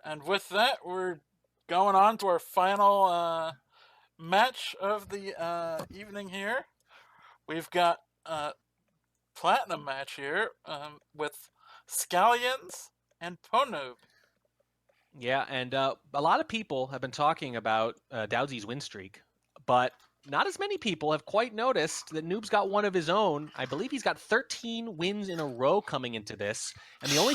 And with that, we're going on to our final match of the evening here. We've got Platinum match here with Scallions and Pwndnoob. Yeah, and a lot of people have been talking about Dowsy's win streak, but not as many people have quite noticed that Noob's got one of his own. I believe he's got 13 wins in a row coming into this, and the only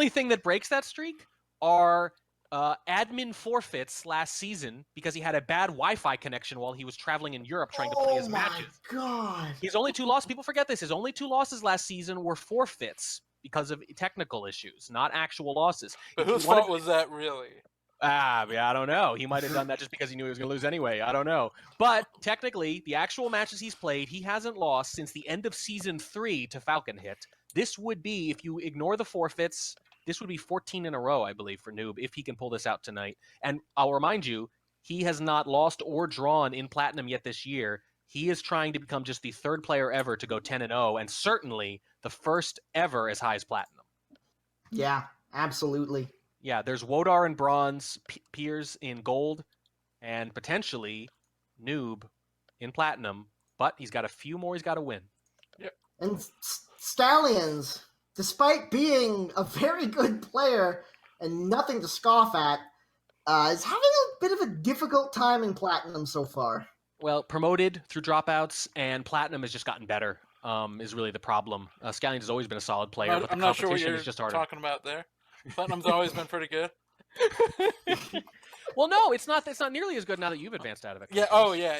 thing that breaks that streak are admin forfeits last season because he had a bad Wi-Fi connection while he was traveling in Europe trying to play his matches. Oh my god! His only 2 losses. People forget this. His only 2 losses last season were forfeits because of technical issues, not actual losses. But whose fault was that, really? Yeah, I don't know. He might have done that just because he knew he was going to lose anyway. I don't know. But technically, the actual matches he's played, he hasn't lost since the end of Season 3 to Falcon Hit. This would be, if you ignore the forfeits, this would be 14 in a row, I believe, for Noob, if he can pull this out tonight. And I'll remind you, he has not lost or drawn in Platinum yet this year. He is trying to become just the 3rd player ever to go 10-0, and certainly the first ever as high as Platinum. Yeah, absolutely. Yeah, there's Wodar in bronze, Piers in gold, and potentially Noob in platinum, but he's got a few more he's got to win. Yep. And Scallions, despite being a very good player and nothing to scoff at, is having a bit of a difficult time in platinum so far. Well, promoted through dropouts, and platinum has just gotten better, is really the problem. Scallions has always been a solid player, but the I'm not sure what competition you're is just harder. talking about there. Platinum's always been pretty good. Well, no, it's not nearly as good now that you've advanced out of it. Yeah. Oh, yeah.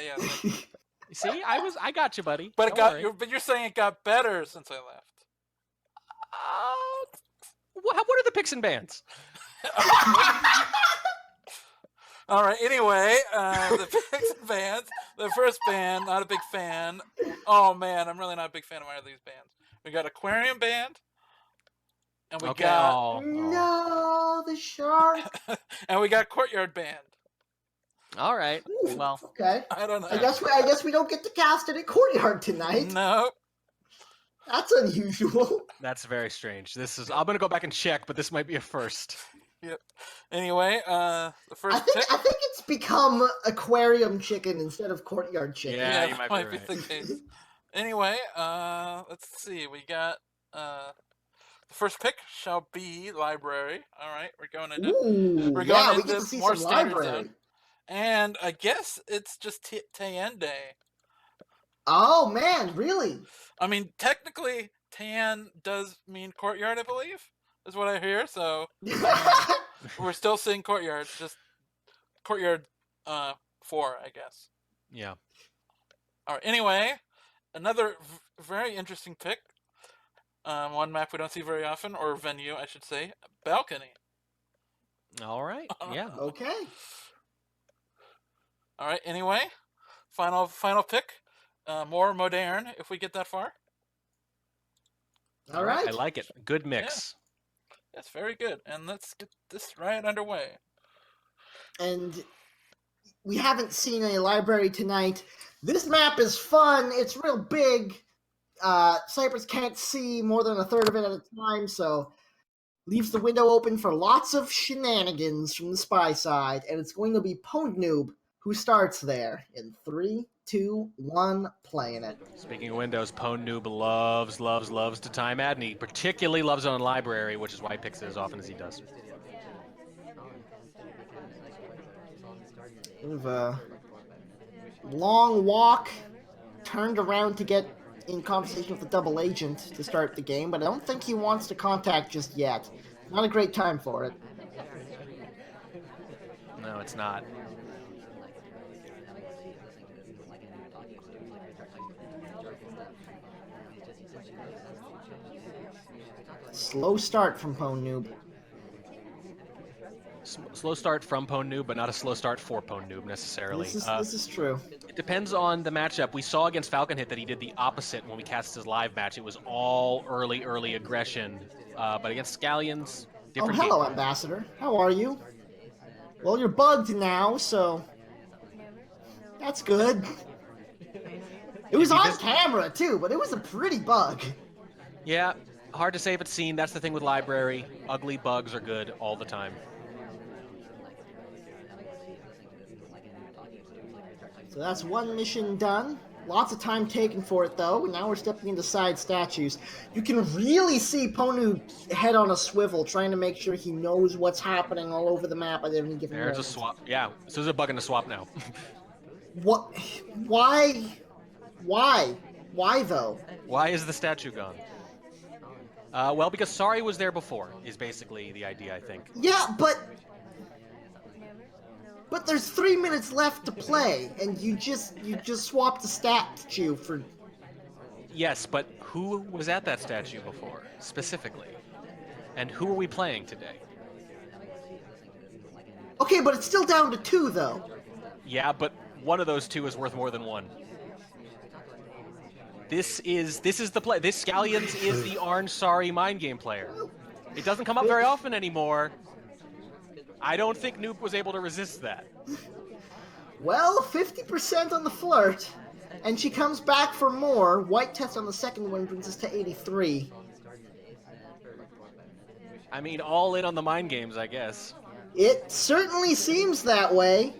See, I got you, buddy. But but you're saying it got better since I left. What are the picks and bans? All right. Anyway, the picks and bans. The first band, not a big fan. Oh man, I'm really not a big fan of either of these bands. We got Aquarium Band. And we got No, the shark. and we got Courtyard Band. All right. Ooh, well, okay. I don't know. I guess we don't get to cast it at Courtyard tonight. No. That's unusual. That's very strange. I'm gonna go back and check, but this might be a first. Yep. Anyway, the first I think it's become Aquarium Chicken instead of Courtyard Chicken. Yeah, you might be the case. Anyway, let's see. We got the first pick shall be library. All right, we're going into we get to see more some standard library. zone. And I guess it's just Tayan Day. Oh man, really? I mean, technically, Tayan does mean courtyard, I believe, is what I hear. So we're still seeing courtyard, just courtyard 4, I guess. Yeah. All right. Anyway, another very interesting pick. One map we don't see very often, or venue, I should say, balcony. All right. Yeah. Okay. All right. Anyway, final pick. More modern, if we get that far. All right. I like it. Good mix. Yeah. That's very good. And let's get this right underway. And we haven't seen a library tonight. This map is fun. It's real big. Cypress can't see more than a third of it at a time, so leaves the window open for lots of shenanigans from the spy side, and it's going to be Pwndnoob who starts there in 3, 2, 1, playing it. Speaking of windows, Pwndnoob loves to time ad, and he particularly loves it on library, which is why he picks it as often as he does. Sort of a long walk, turned around to get in conversation with the double agent to start the game, but I don't think he wants to contact just yet. Not a great time for it. No, it's not. Slow start from Pwndnoob. Slow start from Pwndnoob, but not a slow start for Pwndnoob necessarily. This is true. It depends on the matchup. We saw against Falcon Hit that he did the opposite when we cast his live match. It was all early aggression. But against Scallions, different. Oh, hello, game. Ambassador. How are you? Well, you're bugged now, so that's good. It was on camera too, but it was a pretty bug. Yeah, Hard to say if it's seen. That's the thing with library. Ugly bugs are good all the time. So that's one mission done. Lots of time taken for it, though. Now we're stepping into side statues. You can really see Pwndnoob's head on a swivel, trying to make sure he knows what's happening all over the map at any given There's moment. a swap. Yeah, so there's a bug in the swap now. What? Why? Why? Why, though? Why is the statue gone? Well, because Sari was there before, is basically the idea, I think. Yeah, but there's 3 minutes left to play, and you just swapped the statue for. Yes, but who was at that statue before, specifically? And who are we playing today? Okay, but it's still down to 2, though. Yeah, but one of those two is worth more than one. This is the play. This Scallions is the orange Sari mind game player. It doesn't come up very often anymore. I don't think Noob was able to resist that. Well, 50% on the flirt, and she comes back for more. White test on the second one brings us to 83. I mean, all in on the mind games, I guess. It certainly seems that way.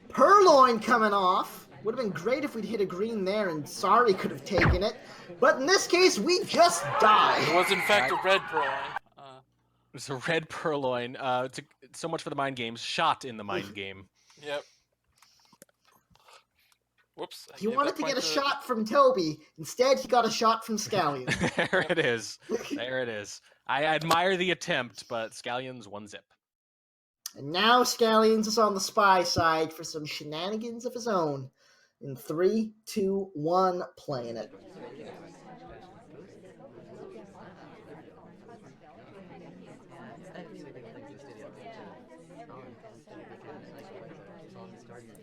Purloin coming off. Would have been great if we'd hit a green there and Sari could have taken it. But in this case, we just die. It was in fact a red purloin. It's a red purloin. So much for the mind games. Shot in the mind game. Yep. Whoops. He wanted to get a shot from Toby. Instead, he got a shot from Scallion. There it is. There it is. I admire the attempt, but Scallions 1-zip. And now Scallions is on the spy side for some shenanigans of his own. In 3, 2, 1, playing it.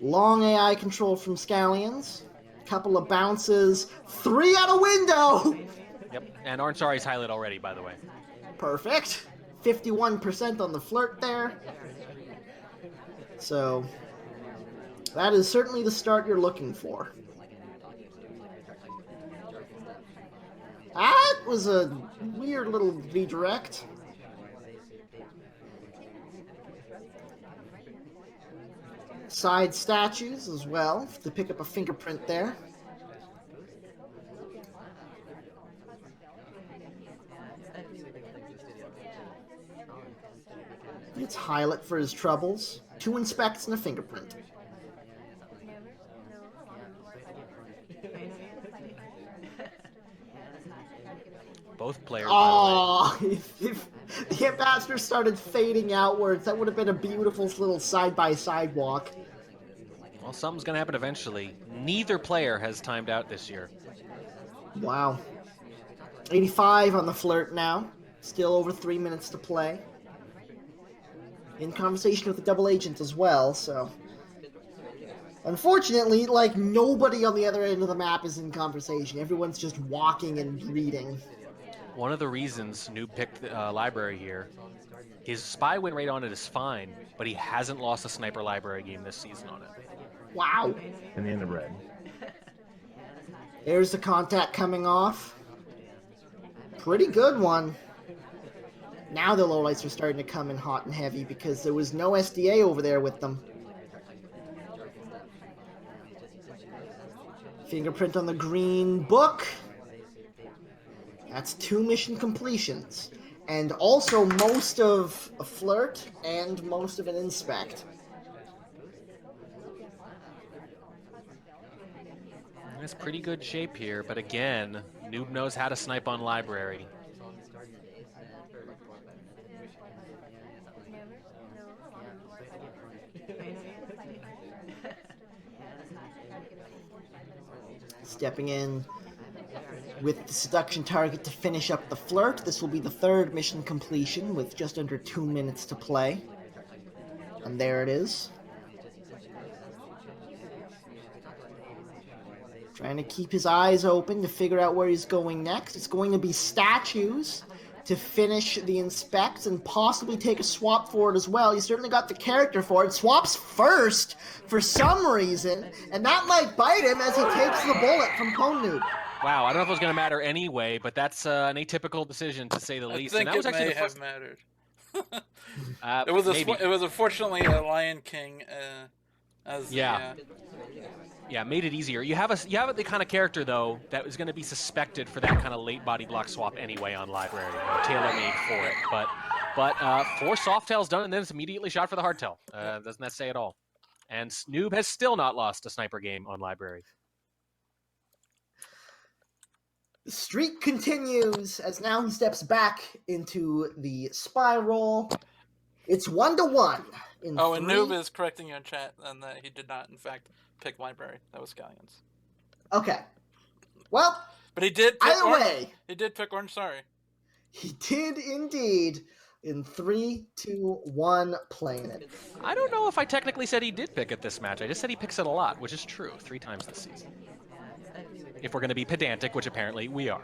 Long AI control from Scallions. Couple of bounces. 3 out a window! Yep, and Orange Sari's highlight already, by the way. Perfect. 51% on the flirt there. So, that is certainly the start you're looking for. That was a weird little redirect. Side statues as well, to pick up a fingerprint there. It's highlight for his troubles. 2 inspects and a fingerprint. Both players. Oh, if the ambassador started fading outwards, that would have been a beautiful little side-by-side walk. Well, something's going to happen eventually. Neither player has timed out this year. Wow. 85 on the flirt now. Still over 3 minutes to play. In conversation with the double agent as well, so... Unfortunately, like, nobody on the other end of the map is in conversation. Everyone's just walking and reading. One of the reasons Noob picked the library here, his spy win rate on it is fine, but he hasn't lost a sniper library game this season on it. Wow. And in the red. There's the contact coming off. Pretty good one. Now the lowlights are starting to come in hot and heavy because there was no SDA over there with them. Fingerprint on the green book. That's 2 mission completions. And also most of a flirt and most of an inspect. It's pretty good shape here, but again, Noob knows how to snipe on library. Stepping in with the seduction target to finish up the flirt. This will be the 3rd mission completion with just under 2 minutes to play. And there it is. Trying to keep his eyes open to figure out where he's going next. It's going to be statues to finish the inspect and possibly take a swap for it as well. He's certainly got the character for it. Swaps first for some reason, and that might bite him as he takes the bullet from Pwndnoob. Wow, I don't know if it was going to matter anyway, but that's an atypical decision to say the I least. think And that was it actually may the first. have mattered. Maybe. It was unfortunately a Lion King as the Yeah, made it easier. You have the kind of character though that is going to be suspected for that kind of late body block swap anyway on library, tailor made for it. But 4 soft tails done, and then it's immediately shot for the hardtail. Doesn't that say it all? And Noob has still not lost a sniper game on library. The streak continues as now he steps back into the spiral. It's 1-1. and Noob is correcting you in chat, and that he did not, in fact, pick library. That was Scallions. Okay. Well, but he did. Either way, he did pick orange. Sorry, he did indeed. In 3, 2, 1, playing it. I don't know if I technically said he did pick it this match. I just said he picks it a lot, which is true. 3 times this season. If we're going to be pedantic, which apparently we are.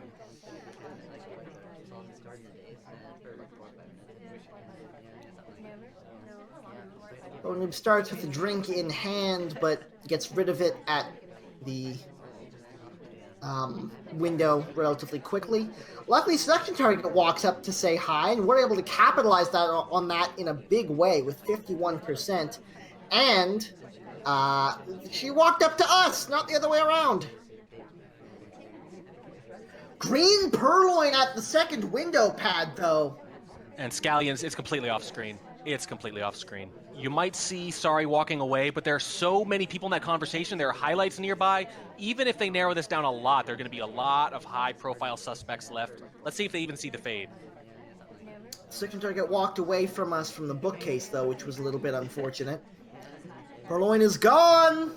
Pwndnoob starts with a drink in hand, but gets rid of it at the window relatively quickly. Luckily, Selection Target walks up to say hi, and we're able to capitalize on that in a big way with 51%. And she walked up to us, not the other way around. Green Purloin at the second window pad, though. And Scallions, it's completely off screen. It's completely off screen. You might see Sorry walking away, but there are so many people in that conversation. There are highlights nearby. Even if they narrow this down a lot, there are going to be a lot of high-profile suspects left. Let's see if they even see the fade. Selection Target walked away from us from the bookcase, though, which was a little bit unfortunate. Purloin is gone!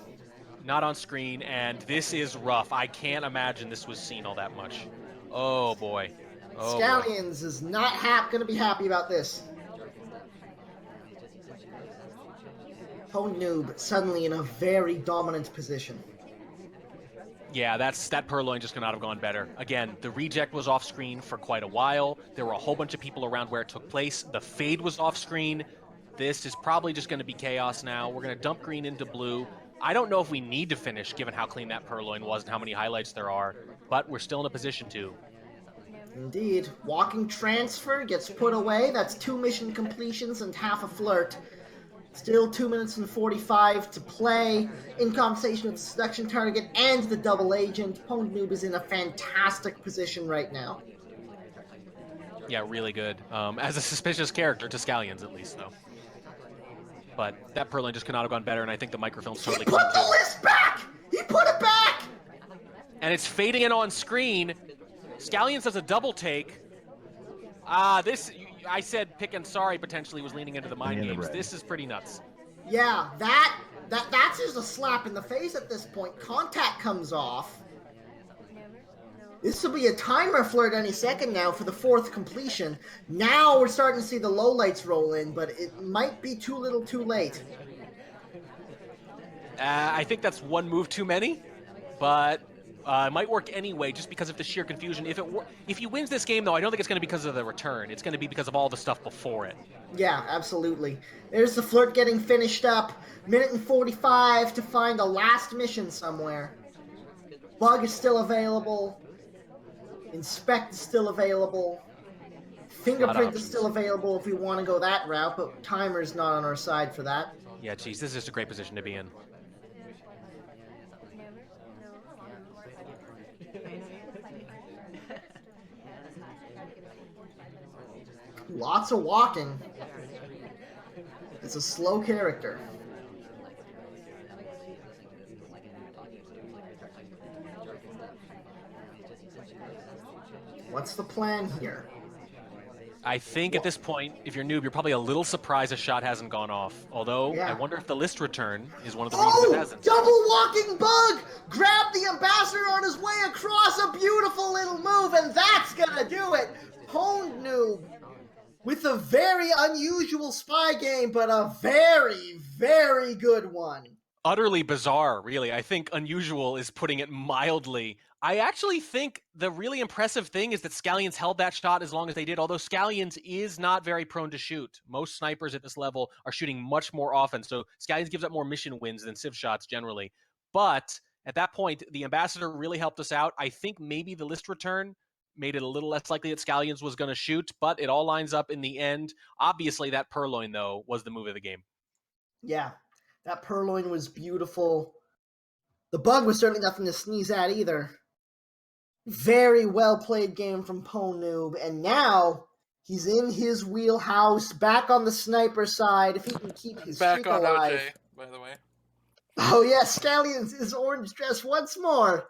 Not on screen, and this is rough. I can't imagine this was seen all that much. Oh, boy. Oh, Scallions boy. Is not going to be happy about this. Pwndnoob suddenly in a very dominant position. Yeah, that Purloin just could not have gone better. Again, the reject was off screen for quite a while. There were a whole bunch of people around where it took place. The fade was off screen. This is probably just going to be chaos now. We're going to dump green into blue. I don't know if we need to finish, given how clean that Purloin was and how many highlights there are, but we're still in a position to. Indeed. Walking transfer gets put away. That's 2 mission completions and half a flirt. Still 2 minutes and 45 to play. In conversation with the Selection Target and the double agent, Pwndnoob is in a fantastic position right now. Yeah, really good. As a suspicious character, to Scallions at least, though. But that Purloin just could not have gone better, and I think the microfilm's totally clean. He put the list back! He put it back! And it's fading in on screen. Scallions does a double take. I said pick and Sorry potentially was leaning into the mind games. This is pretty nuts. Yeah, that's just a slap in the face at this point. Contact comes off. This will be a timer flirt any second now for the 4th completion. Now we're starting to see the lowlights roll in, but it might be too little too late. I think that's one move too many, but it might work anyway just because of the sheer confusion. If he wins this game, though, I don't think it's going to be because of the return. It's going to be because of all the stuff before it. Yeah, absolutely. There's the flirt getting finished up. 1:45 to find a last mission somewhere. Bug is still available. Inspect is still available. Fingerprint is still available if we want to go that route, but timer's not on our side for that. Yeah, geez, this is just a great position to be in. Lots of walking. It's a slow character. What's the plan here? I think at this point, if you're Noob, you're probably a little surprised a shot hasn't gone off. Although, I wonder if the list return is one of the reasons it hasn't. Double walking bug! Grab the ambassador on his way across, a beautiful little move, and that's gonna do it! Pwndnoob with a very unusual spy game, but a very, very good one. Utterly bizarre, really. I think unusual is putting it mildly. I actually think the really impressive thing is that Scallions held that shot as long as they did, although Scallions is not very prone to shoot. Most snipers at this level are shooting much more often, so Scallions gives up more mission wins than Civ shots generally. But At that point, the ambassador really helped us out. I think maybe the list return made it a little less likely that Scallions was going to shoot, but it all lines up in the end. Obviously, that purloin, though, was the move of the game. Yeah, that purloin was beautiful. The bug was certainly nothing to sneeze at either. Very well played game from Pwndnoob, and now he's in his wheelhouse, back on the sniper side, if he can keep his Back streak on alive. OJ, by the way. Oh yes, Scallions is orange dress once more.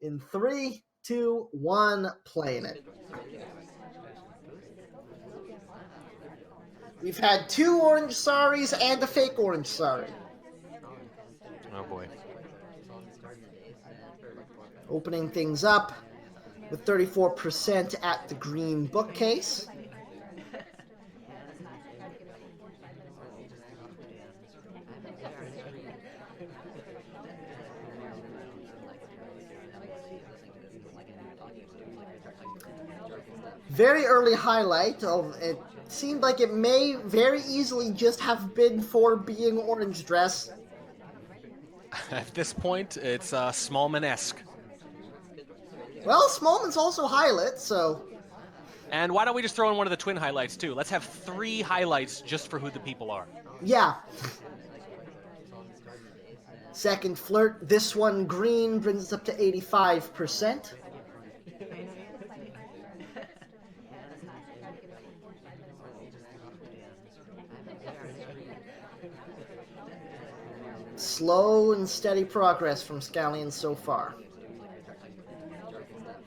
In 3, 2, 1, playing it. We've had 2 orange saris and a fake orange sari. Oh boy. Opening things up with 34% at the green bookcase. Very early highlight of it. Seemed like it may very easily just have been for being orange dress. At this point, it's Smallman-esque. Well, Smallman's also highlight, so... And why don't we just throw in one of the twin highlights, too? Let's have 3 highlights just for who the people are. Yeah. Second flirt. This one green brings us up to 85%. Slow and steady progress from Scallions so far.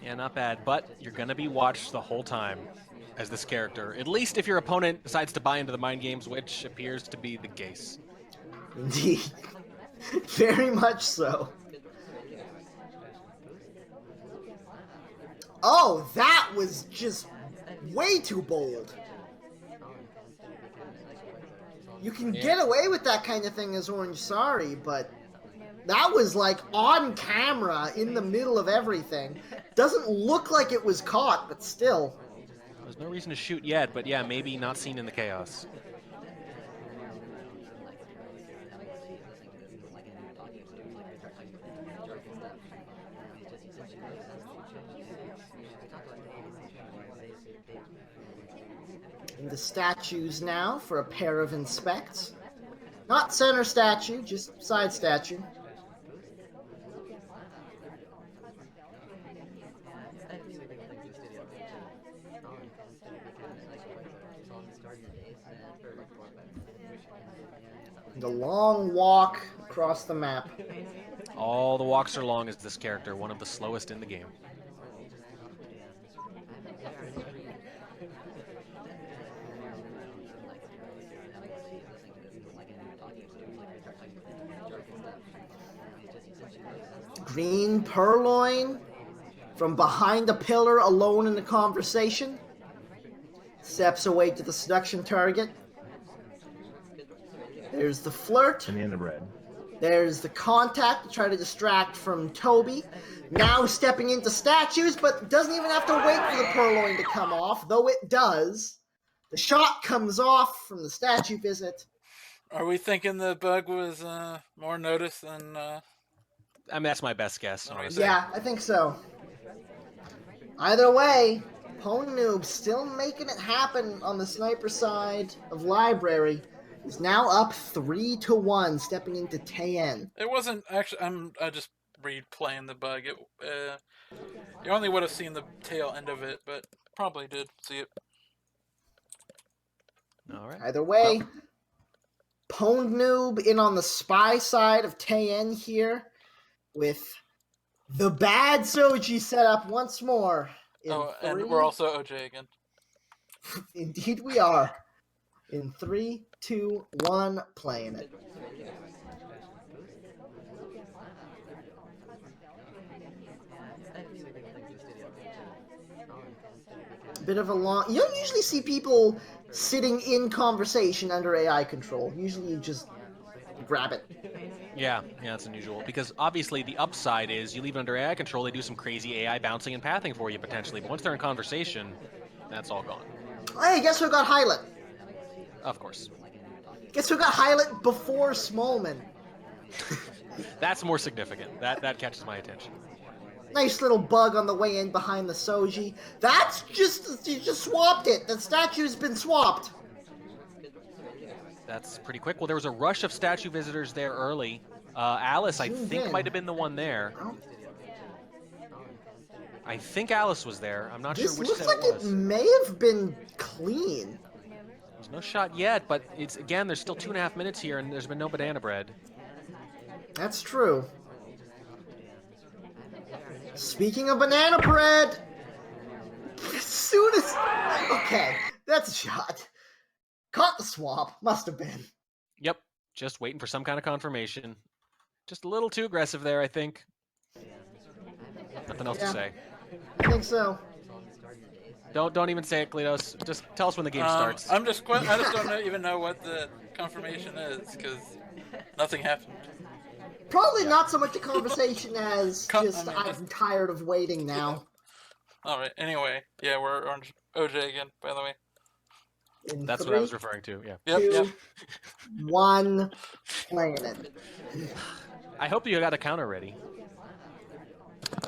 Yeah, not bad, but you're going to be watched the whole time as this character, at least if your opponent decides to buy into the mind games, which appears to be the case. Indeed. Very much so. Oh, that was just way too bold. You can get away with that kind of thing as Orange Sari, but that was like on camera in the middle of everything. Doesn't look like it was caught, but still. There's no reason to shoot yet, but yeah, maybe not seen in the chaos. And the statues now for a pair of inspects. Not center statue, just side statue. And a long walk across the map. All the walks are long as this character, one of the slowest in the game. Green Purloin from behind a pillar alone in the conversation. Steps away to the seduction target. There's the flirt. Banana bread. There's the contact to try to distract from Toby. Now stepping into statues, but doesn't even have to wait for the purloin to come off, though it does. The shot comes off from the statue visit. Are we thinking the bug was more noticed than... I mean, that's my best guess, honestly. Yeah, I think so. Either way, Pwndnoob still making it happen on the sniper side of Library. Is now up 3-1, stepping into Tayen. It wasn't actually... I just replaying the bug. You only would have seen the tail end of it, but probably did see it. All right. Either way, Pwndnoob in on the spy side of Tayen here, with the bad Soji set up once more. And we're also OJ again. Indeed we are. In 3, 2, 1, playing it. Bit of a long... You don't usually see people sitting in conversation under AI control. Usually you just grab it. Yeah, that's unusual. Because obviously the upside is you leave it under AI control, they do some crazy AI bouncing and pathing for you potentially. But once they're in conversation, that's all gone. Hey, guess who got highlight? Of course. Guess who got highlight before Smallman? That's more significant. That catches my attention. Nice little bug on the way in behind the Soji. That's just, you just swapped it. The statue's been swapped. That's pretty quick. Well, there was a rush of statue visitors there early. Alice, I Zoomed think, in. might have been the one there. Well, I think Alice was there. I'm not sure this which looks set like it it was. may have been clean. There's no shot yet, but it's again, there's still 2.5 minutes here, and there's been no banana bread. That's true. Speaking of banana bread, as soon as... Okay, that's a shot. Caught the swap. Must have been. Yep, just waiting for some kind of confirmation. Just a little too aggressive there, I think. Nothing else to Yeah. say. I think so. Don't even say it, Kledos. Just tell us when the game starts. I just don't even know what the confirmation is because nothing happened. Probably not so much a conversation as I just, mean, I'm tired of waiting now. All right. Anyway, yeah, we're on OJ again. By the way. In That's what I was referring to. Yeah. Yep. 2, Yep. 1, playing it. I hope you got a counter ready.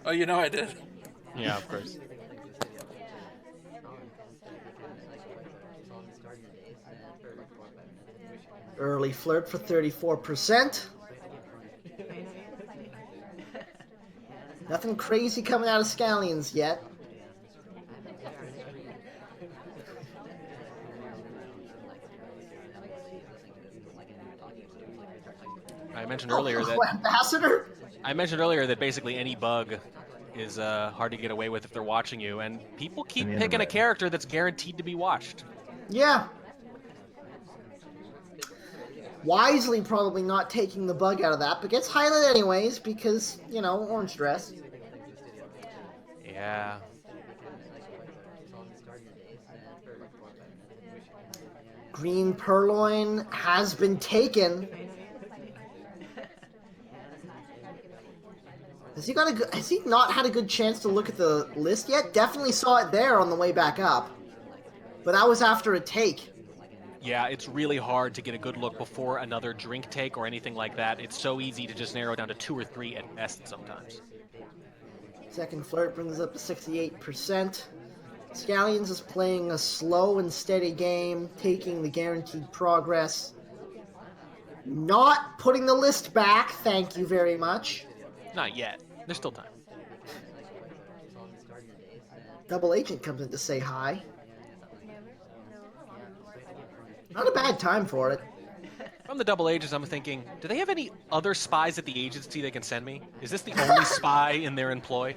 Oh, you know I did. Yeah, of course. Early flirt for 34%. Nothing crazy coming out of Scallions yet. I mentioned earlier that Ambassador? I mentioned earlier that basically any bug is hard to get away with if they're watching you, and people keep picking a character that's guaranteed to be watched. Yeah. Wisely probably not taking the bug out of that, but gets highlighted anyways because, you know, orange dress. Yeah. Green Purloin has been taken. Has he not had a good chance to look at the list yet? Definitely saw it there on the way back up. But that was after a take. Yeah, it's really hard to get a good look before another drink take or anything like that. It's so easy to just narrow down to 2 or 3 at best sometimes. Second flirt brings up to 68%. Scallions is playing a slow and steady game, taking the guaranteed progress. Not putting the list back, thank you very much. Not yet. There's still time. Double Agent comes in to say hi. Not a bad time for it. From the double agents, I'm thinking, do they have any other spies at the agency they can send me? Is this the only spy in their employ?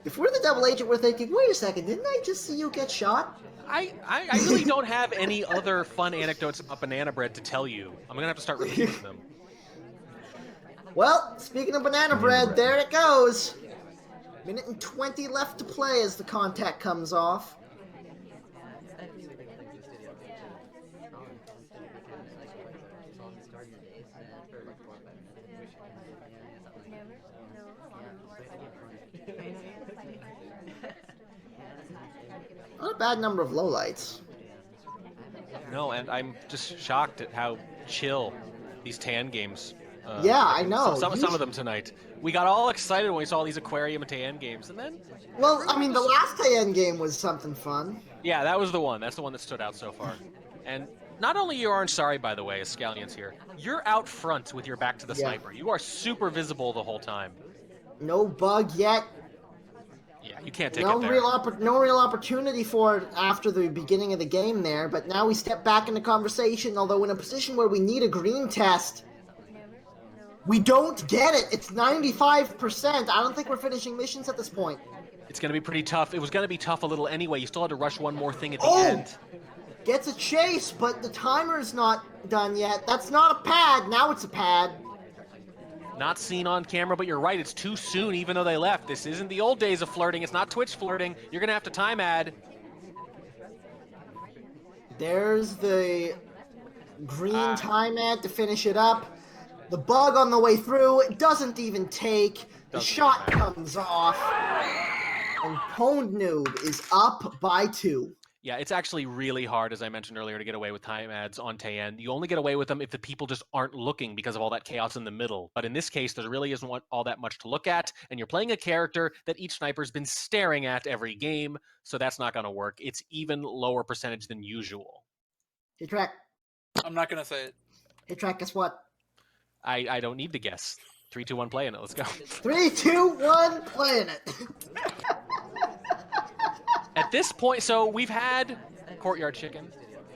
If we're the Double Agent, we're thinking, wait a second, didn't I just see you get shot? I really don't have any other fun anecdotes about banana bread to tell you. I'm going to have to start repeating them. Well, speaking of banana bread, there it goes. Minute and 20 left to play as the contact comes off. Not a bad number of lowlights. No, and I'm just shocked at how chill these tan games. Yeah, I know. Some of them tonight. We got all excited when we saw these aquarium and tan games, and then... Well, I mean, the last TN game was something fun. Yeah, that was the one. That's the one that stood out so far. And not only you aren't sorry, by the way, as Scallions here, you're out front with your back to the sniper. You are super visible the whole time. No bug yet. Yeah, you can't take No it there. no real opportunity for it after the beginning of the game there, but now we step back into conversation, although in a position where we need a green test. We don't get it. It's 95%. I don't think we're finishing missions at this point. It's going to be pretty tough. It was going to be tough a little anyway. You still had to rush one more thing at the Oh! end. Gets a chase, but the timer's not done yet. That's not a pad. Now it's a pad. Not seen on camera, but you're right. It's too soon, even though they left. This isn't the old days of flirting. It's not Twitch flirting. You're going to have to time add. There's the green time ad to finish it up. The bug on the way through, it doesn't even take. The shot comes off. And Pwndnoob is up by 2. Yeah, it's actually really hard, as I mentioned earlier, to get away with time ads on Tayen. You only get away with them if the people just aren't looking because of all that chaos in the middle. But in this case, there really isn't all that much to look at, and you're playing a character that each sniper's been staring at every game, so that's not going to work. It's even lower percentage than usual. Hey, Track. I'm not gonna say it. Hey, Track, guess what? I don't need to guess. 3, 2, 1, playing it. Let's go. 3, 2, 1, playing it. At this point, so we've had courtyard chicken,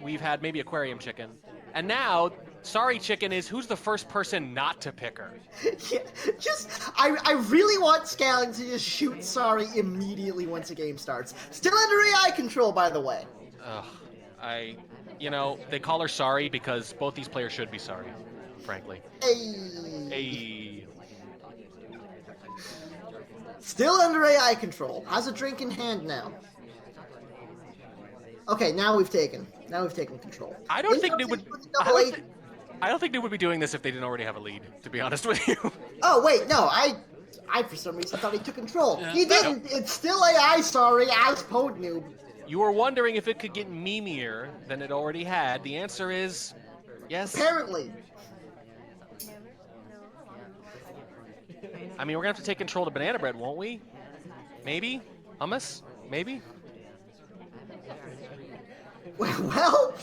we've had maybe aquarium chicken, and now sorry chicken is who's the first person not to pick her. Yeah, I really want Scallions to just shoot Sorry immediately once the game starts. Still under AI control, by the way. Ugh, they call her sorry because both these players should be sorry, frankly. Hey. Still under AI control. Has a drink in hand now. Okay, now we've taken control. I don't think Noob would be doing this if they didn't already have a lead, to be honest with you. Oh wait, no, I for some reason thought he took control. Yeah. He didn't. It's still AI Sorry as Pwndnoob. You were wondering if it could get memeier than it already had. The answer is yes. Apparently. I mean, we're going to have to take control of the banana bread, won't we? Maybe? Hummus? Maybe? Well,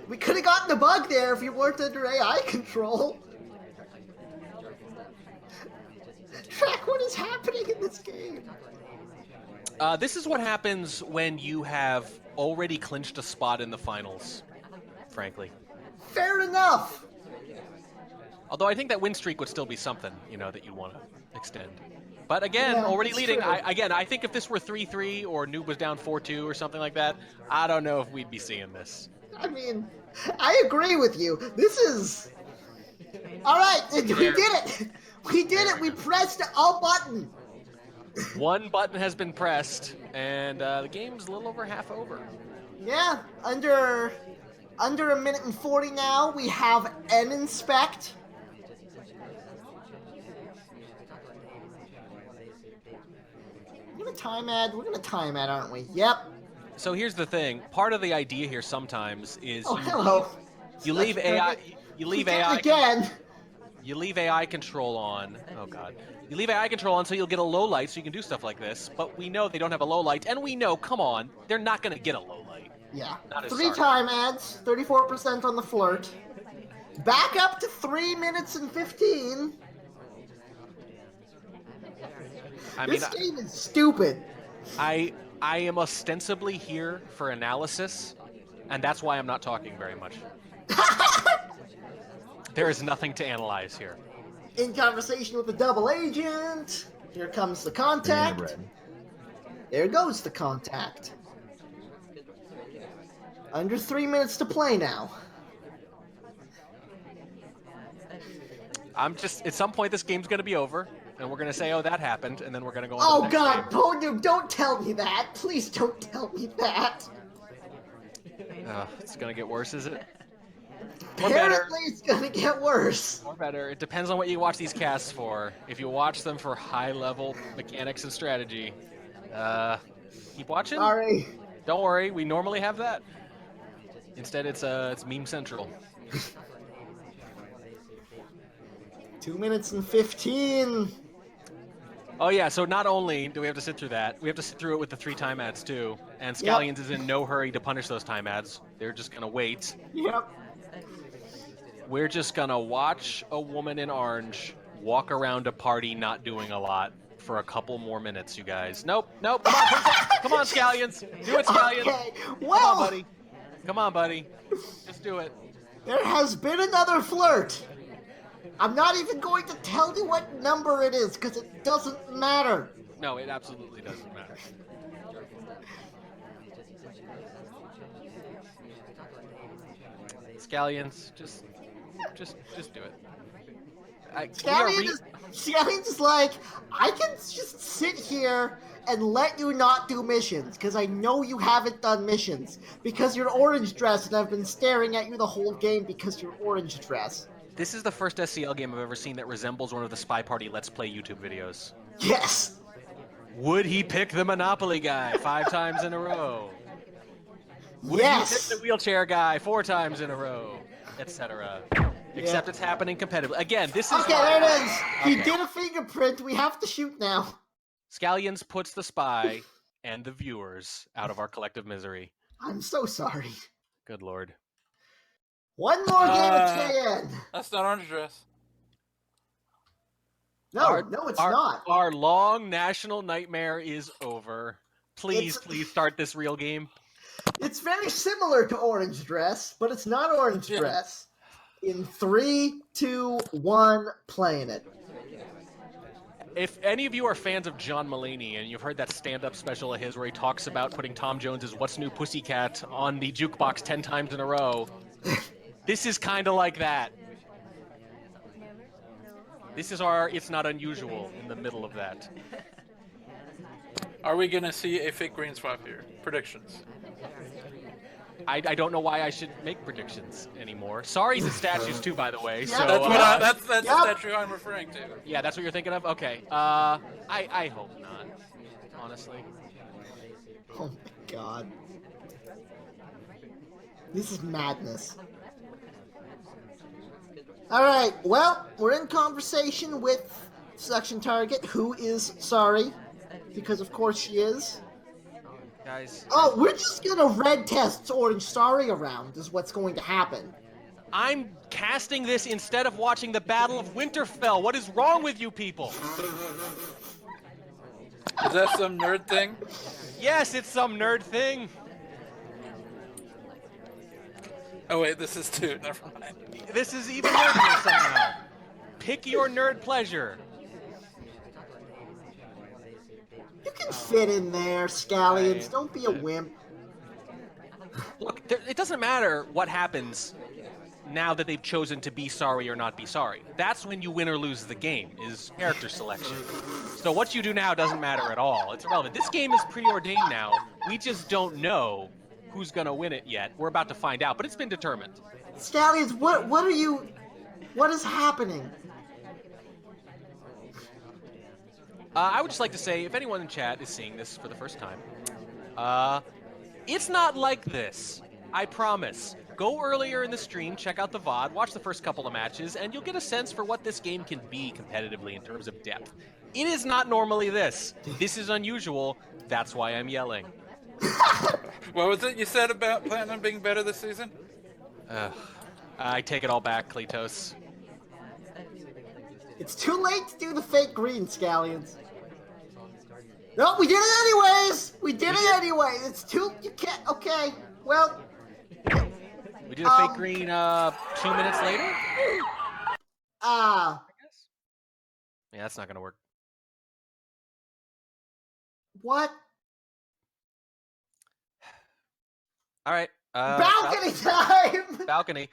we could have gotten a bug there if you weren't under AI control. Track, what is happening in this game? This is what happens when you have already clinched a spot in the finals, frankly. Fair enough. Although I think that win streak would still be something, that you'd want to extend. But again, Yeah, already it's leading. true. I think if this were 3-3 or Noob was down 4-2 or something like that, I don't know if we'd be seeing this. I mean, I agree with you. This is... Alright, we did it! We did it! We pressed a button! One button has been pressed, and the game's a little over half over. Yeah, under a minute and 40 now. We have an inspect. We're gonna time ad, aren't we? Yep. So here's the thing. Part of the idea here sometimes is Oh, hello. you leave AI. You leave AI again. You leave AI control on. Oh god. You leave AI control on so you'll get a low light so you can do stuff like this. But we know they don't have a low light, and we know, come on, they're not going to get a low light. Yeah. Not as 3 sorry. time ads, 34% on the flirt. Back up to 3 minutes and 15. This game is stupid. I am ostensibly here for analysis, and that's why I'm not talking very much. There is nothing to analyze here. In conversation with the double agent. Here comes the contact. There goes the contact. Under 3 minutes to play now. At some point this game's going to be over, and we're going to say, oh, that happened, and then we're going to go on Oh to the next god, game. Pwndnoob, don't tell me that. Please don't tell me that. It's going to get worse, is it? Apparently it's gonna get worse. Or better. It depends on what you watch these casts for. If you watch them for high-level mechanics and strategy, keep watching. Sorry. Don't worry, we normally have that. Instead, it's meme central. 2 minutes and 15. Oh yeah, so not only do we have to sit through that, we have to sit through it with the 3 time ads too. And Scallions is in no hurry to punish those time ads. They're just gonna wait. Yep. We're just gonna watch a woman in orange walk around a party not doing a lot for a couple more minutes, you guys. Nope. Come on, Scallions. Do it, Scallions. Okay, Come well, on, buddy. Just do it. there has been another flirt. I'm not even going to tell you what number it is, because it doesn't matter. No, it absolutely doesn't matter. Scallions, just do it. Scallions is like, I can just sit here and let you not do missions, because I know you haven't done missions, because you're orange dress, and I've been staring at you the whole game because you're orange dress. This is the first SCL game I've ever seen that resembles one of the Spy Party Let's Play YouTube videos. Yes! Would he pick the Monopoly guy 5 times in a row? Would you pick Yes. the wheelchair guy 4 times in a row, etc.? Except it's happening competitively. Again, this is Okay, there it is. He Okay. did a fingerprint. We have to shoot now. Scallions puts the spy and the viewers out of our collective misery. I'm so sorry. Good lord. One more game at KN. That's not orange dress. No, it's not. Our long national nightmare is over. Please start this real game. It's very similar to Orange Dress, but it's not Orange Dress. In 3, 2, 1, playing it. If any of you are fans of John Mulaney and you've heard that stand-up special of his where he talks about putting Tom Jones's What's New Pussycat on the jukebox 10 times in a row, this is kind of like that. This is our It's Not Unusual in the middle of that. Are we going to see a fake green swap here? Predictions. I don't know why I should make predictions anymore. Sorry's in statues too, by the way. Yeah, So that's the statue I'm referring to. yeah, that's what you're thinking of? Okay. I hope not, honestly. Oh my god. This is madness. Alright, well, we're in conversation with Section Target, who is sorry, because of course she is. Guys. Oh, we're just gonna red test Orange Sorry around, is what's going to happen. I'm casting this instead of watching the Battle of Winterfell. What is wrong with you people? Is that some nerd thing? Yes, it's some nerd thing. Oh wait, this is 2. Never mind. This is even nerdier somehow. Pick your nerd pleasure. You can fit in there, Scallions. Right. Don't be a wimp. Look, it doesn't matter what happens now that they've chosen to be sorry or not be sorry. That's when you win or lose the game, is character selection. So what you do now doesn't matter at all. It's irrelevant. This game is preordained now. We just don't know who's going to win it yet. We're about to find out, but it's been determined. Scallions, what is happening? I would just like to say, if anyone in chat is seeing this for the first time, it's not like this. I promise. Go earlier in the stream, check out the VOD, watch the first couple of matches, and you'll get a sense for what this game can be competitively in terms of depth. It is not normally this. This is unusual. That's why I'm yelling. What was it you said about Platinum being better this season? I take it all back, Kletos. It's too late to do the fake green, Scallions. No, we did it anyways! We did it anyway! It's too... You can't... Okay, well... We did a fake green 2 minutes later? Yeah, that's not going to work. What? All right. Balcony time! Balcony.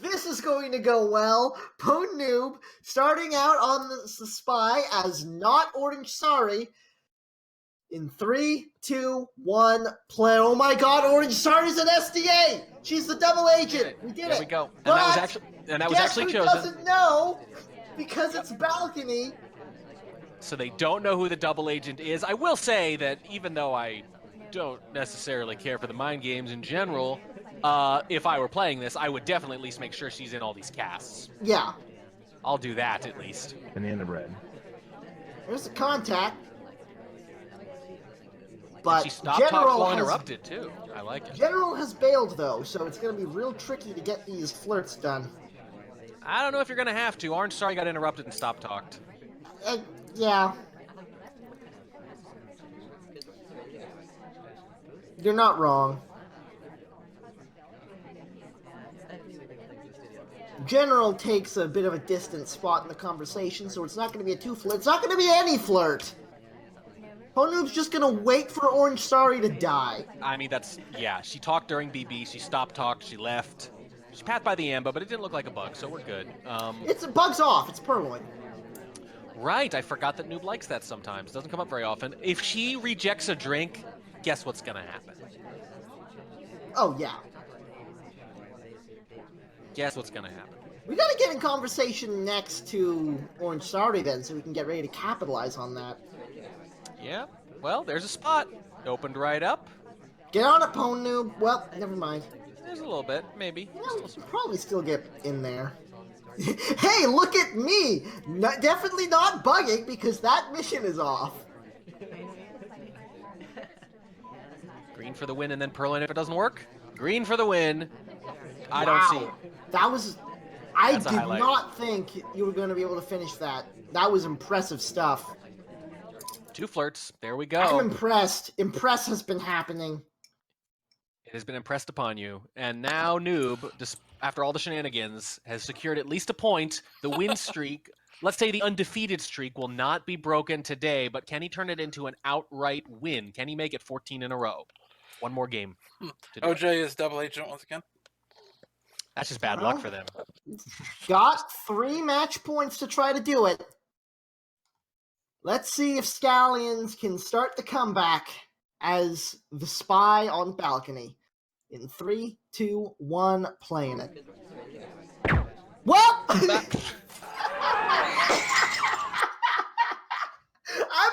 This is going to go well. Pwndnoob starting out on the spy as not Orange Sorry. In 3, 2, 1, play. Oh my god, Orange Sorry's an SDA! She's the double agent! We did it! There we go. And But that was actually who chosen. doesn't know? Because it's Balcony. So they don't know who the double agent is. I will say that even though I don't necessarily care for the mind games in general, if I were playing this, I would definitely at least make sure she's in all these casts. Yeah. I'll do that at least. Banana bread. There's the contact. But She stopped talk General while has, interrupted too. I like it. General has bailed though, so it's going to be real tricky to get these flirts done. I don't know if you're gonna have to. Orange Sorry got interrupted and stopped talked. Yeah. You're not wrong. General takes a bit of a distant spot in the conversation, so it's not going to be a two-flirt. It's not going to be any flirt. Pwndnoob's just going to wait for Orange Sorry to die. I mean, yeah. She talked during BB. She stopped talk. She left. She passed by the Amba, but it didn't look like a bug, so we're good. It's bugs off. It's purloin. Right. I forgot that Noob likes that sometimes. Doesn't come up very often. If she rejects a drink, guess what's gonna happen? Oh, yeah. Guess what's gonna happen? We gotta get in conversation next to Orange Sorry then, so we can get ready to capitalize on that. Yeah. Well, there's a spot. Opened right up. Get on it, Pwndnoob. Well, never mind. There's a little bit, maybe. You know, you probably still get in there. Hey, look at me! Definitely not bugging because that mission is off. Green for the win, and then Purloin if it doesn't work. Green for the win. I Wow. don't see. That was... I That's a did highlight. not think you were going to be able to finish that. That was impressive stuff. 2 flirts. There we I'm go. impressed. Impress has been happening. It has been impressed upon you. And now Noob, after all the shenanigans, has secured at least a point. The win streak, let's say the undefeated streak, will not be broken today, but can he turn it into an outright win? Can he make it 14 in a row? One more game. OJ is double agent once again. That's just bad luck for them. Got 3 match points to try to do it. Let's see if Scallions can start the comeback as the spy on balcony. In 3, 2, 1, playing it. Well, I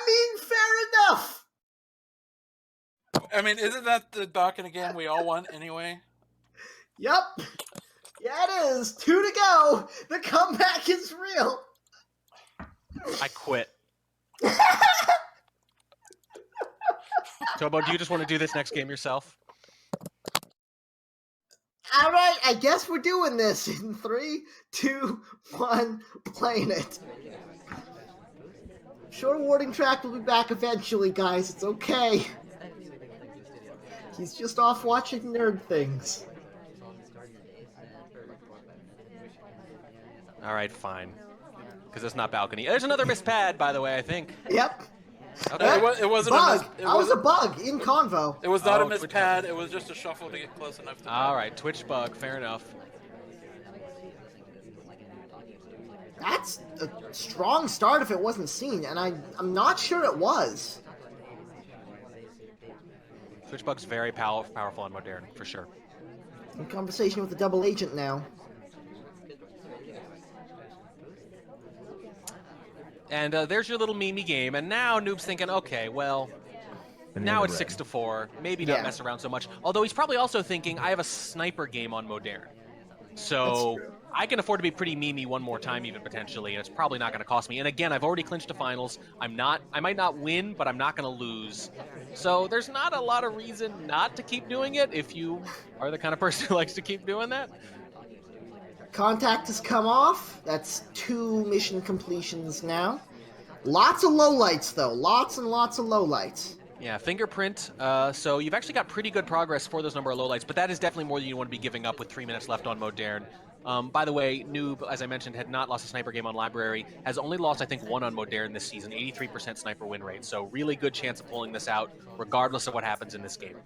mean, fair enough. I mean, isn't that the balcony game we all want anyway? Yep. Yeah, it is. 2 to go. The comeback is real. I quit. Tobo, do you just want to do this next game yourself? All right, I guess we're doing this in 3, 2, 1, playing it. Short awarding track will be back eventually, guys. It's okay. He's just off watching nerd things. All right, fine. Because it's not balcony. There's another missed pad, by the way, I think. Yep. Okay. It wasn't Bug. a That was a bug in convo. It was not Oh, a miss Twitch pad. It was just a shuffle to get close enough to. All right, Twitch bug. Fair enough. That's a strong start if it wasn't seen, and I'm not sure it was. Twitch bug's very powerful on Modern, for sure. In conversation with the double agent now. And there's your little Mimi game, and now Noob's thinking, okay, well, now it's 6-4. Maybe not Yeah. mess around so much. Although he's probably also thinking, I have a sniper game on Modern. So I can afford to be pretty Mimi one more time even potentially, and it's probably not going to cost me. And again, I've already clinched a finals. I might not win, but I'm not going to lose. So there's not a lot of reason not to keep doing it if you are the kind of person who likes to keep doing that. Contact has come off. That's 2 mission completions now. Lots of lowlights, though. Lots and lots of lowlights. Yeah, fingerprint. So you've actually got pretty good progress for those number of lowlights, but that is definitely more than you want to be giving up with 3 minutes left on Modern. By the way, Noob, as I mentioned, had not lost a sniper game on Library, has only lost, I think, 1 on Modern this season, 83% sniper win rate. So really good chance of pulling this out, regardless of what happens in this game.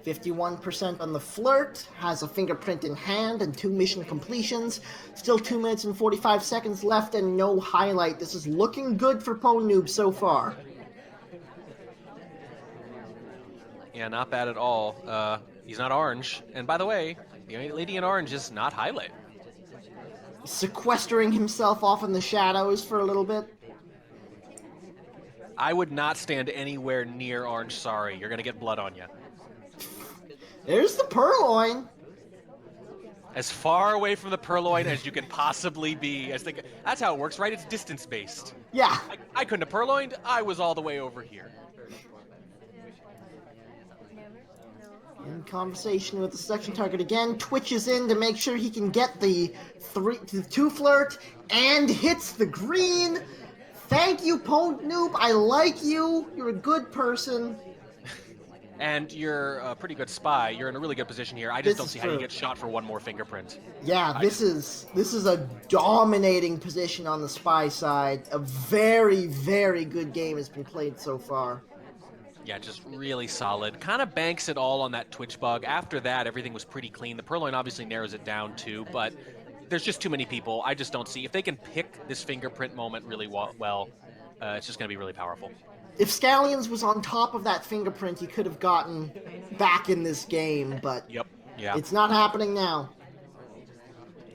51% on the flirt, has a fingerprint in hand and 2 mission completions. Still 2 minutes and 45 seconds left and no highlight. This is looking good for Pwndnoob so far. Yeah, not bad at all. He's not orange. And by the way, the lady in orange is not highlight. Sequestering himself off in the shadows for a little bit. I would not stand anywhere near orange, sorry. You're going to get blood on you. There's the purloin. As far away from the purloin as you can possibly be. That's how it works, right? It's distance-based. Yeah. I couldn't have purloined. I was all the way over here. In conversation with the section target again, twitches in to make sure he can get the 2 flirt and hits the green. Thank you, Pwndnoob. I like you. You're a good person. And you're a pretty good spy. You're in a really good position here. I just don't see how you get shot for 1 more fingerprint. Yeah, this is a dominating position on the spy side. A very, very good game has been played so far. Yeah, just really solid. Kind of banks it all on that Twitch bug. After that, everything was pretty clean. The purloin obviously narrows it down too, but there's just too many people. I just don't see. If they can pick this fingerprint moment really well, it's just going to be really powerful. If Scallions was on top of that fingerprint, he could have gotten back in this game, but Yep. Yeah. it's not happening now.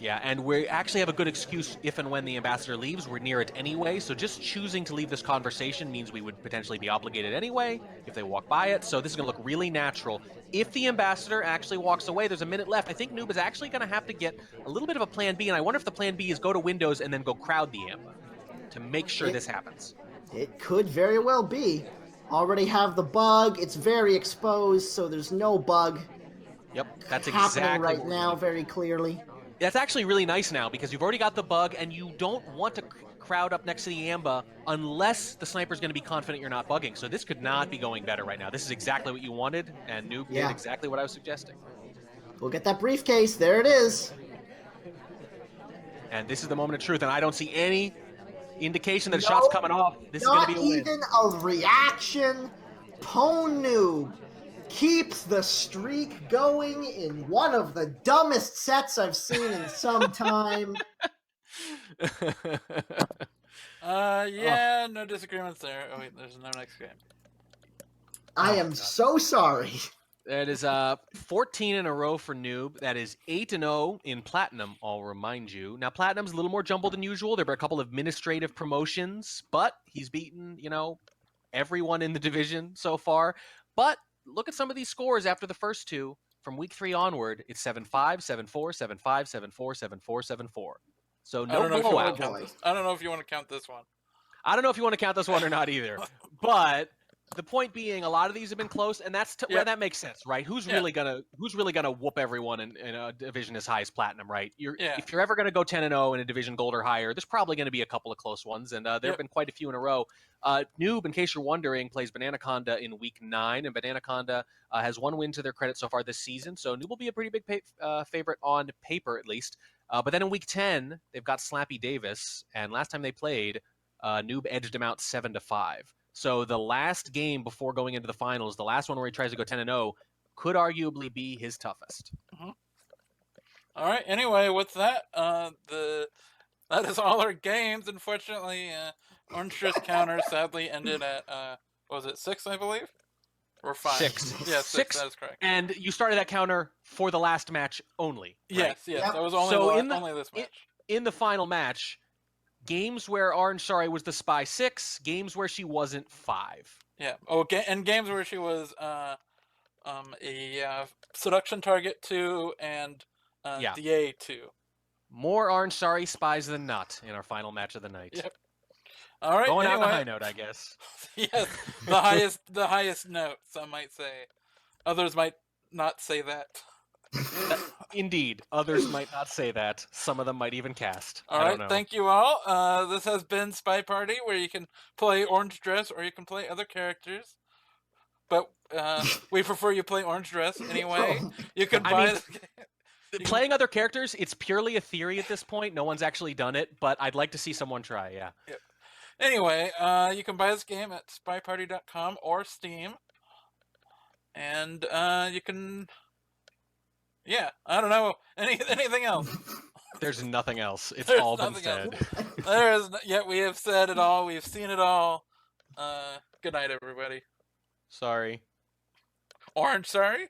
Yeah, and we actually have a good excuse if and when the ambassador leaves. We're near it anyway, so just choosing to leave this conversation means we would potentially be obligated anyway if they walk by it, so this is going to look really natural. If the ambassador actually walks away, there's a minute left. I think Noob is actually going to have to get a little bit of a plan B, and I wonder if the plan B is go to Windows and then go crowd the AMBA to make sure this happens. It could very well be. Already have the bug. It's very exposed, so there's no bug Yep, that's happening exactly right what we're now doing. very clearly. That's actually really nice now because you've already got the bug and you don't want to crowd up next to the AMBA unless the sniper's going to be confident you're not bugging. So this could not be going better right now. This is exactly what you wanted, and Noob did exactly what I was suggesting. We'll get that briefcase. There it is. And this is the moment of truth, and I don't see any indication that a shot's coming off. This is going to be a win. Not even a reaction. Pwndnoob keeps the streak going in one of the dumbest sets I've seen in some time. Yeah, no disagreements there. Oh wait, there's no next game. I am so sorry. That is 14 in a row for Noob. That is 8-0 in Platinum, I'll remind you. Now, Platinum's a little more jumbled than usual. There were a couple of administrative promotions, but he's beaten, everyone in the division so far. But look at some of these scores after the first two. From week 3 onward, it's 7-5, 7-4, 7-5, 7-4, 7-4, 7-4. So no blowout. I don't know if you want to count this one. I don't know if you want to count this one or not either. But the point being, a lot of these have been close, and that's where that makes sense, right? Who's really gonna whoop everyone in a division as high as Platinum, right? If you're ever gonna go 10-0 in a division gold or higher, there's probably gonna be a couple of close ones, and there have been quite a few in a row. Noob, in case you're wondering, plays Bananaconda in week 9, and Bananaconda has 1 win to their credit so far this season, so Noob will be a pretty big favorite on paper, at least. But then in week 10, they've got Slappy Davis, and last time they played, Noob edged him out 7-5. So the last game before going into the finals, the last one where he tries to go 10-0, could arguably be his toughest. Mm-hmm. All right. Anyway, with that, that is all our games. Unfortunately, Orange Dress Counter sadly ended at what was it, 6, I believe, or 5? 6. Yeah, 6. That is correct. And you started that counter for the last match only. Right? Yes. That was only this match. In the final match, games where Orange was the spy 6, games where she wasn't 5. Yeah. Oh, and games where she was a seduction target 2 and DA 2. More Orange spies than not in our final match of the night. Yep. All right. Going out on a high note, I guess. Yes, the highest note. Some might say. Others might not say that. Indeed, others might not say that. Some of them might even cast. All right, thank you all. This has been Spy Party, where you can play Orange Dress or you can play other characters. But we prefer you play Orange Dress anyway. You can buy. Playing other characters, it's purely a theory at this point. No one's actually done it, but I'd like to see someone try. Yeah. Yep. Anyway, you can buy this game at spyparty.com or Steam, and you can. Yeah, I don't know anything else. There's nothing else. It's There's all been said. We have said it all. We've seen it all. Good night, everybody. Sorry. Orange, sorry.